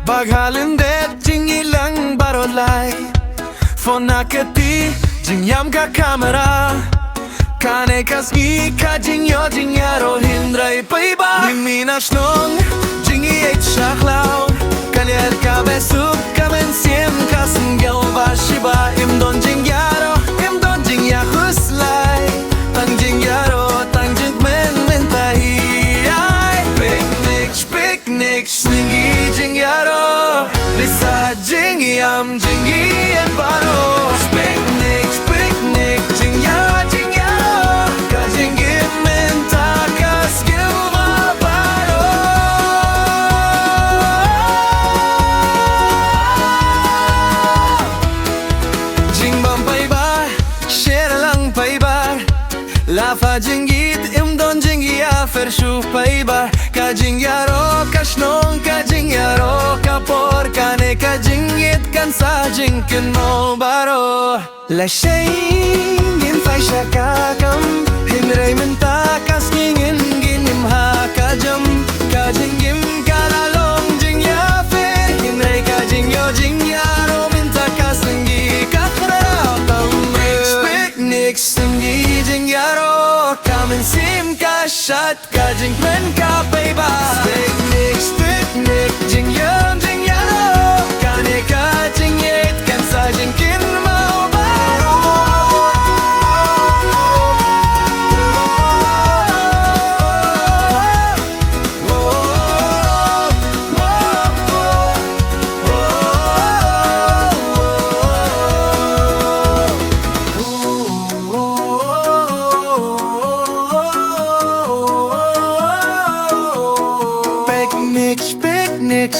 Baghalinde jingilang barolai Fonakati jingyam ka kamera Kane kasgi ka jingyo jingyaro hindray paiba Niminas nong jingi eit shaklaw Kalyer ka besuk kamen siem kasngyaw bashiba Imdon jingyaro, imdon jingya huslay Tang jingyaro, tang jingmen mentahi Picnic, sningi jingyaro Lisa jingyam, jingi and baro Picnic, jingyaro, jingyaro Ka jingim menta ka skilma baro Jingbam paibar, share lang paibar Lafa jingit, imdon jingya fershu paibar Ka jingyaro, ka shnong, ka jingyaro Ka por, ka ne ka jingit kan sa jingkin mo baro La shay, gin fay siya kakam Hinray menta, kas ngingin ginim ha ka jam Ka jinggim, ka lalong jingya fer Hinray ka jingyo, jingyaro Minta kas nanggi, ka kraraw tamer Picnic, singgi jingyaro Kamen sim ka shot, ka jingpen ka paiba Picnic, jingyam, jingyaro Kane ka jingyet, kan sa jingkin mo baro Picnic,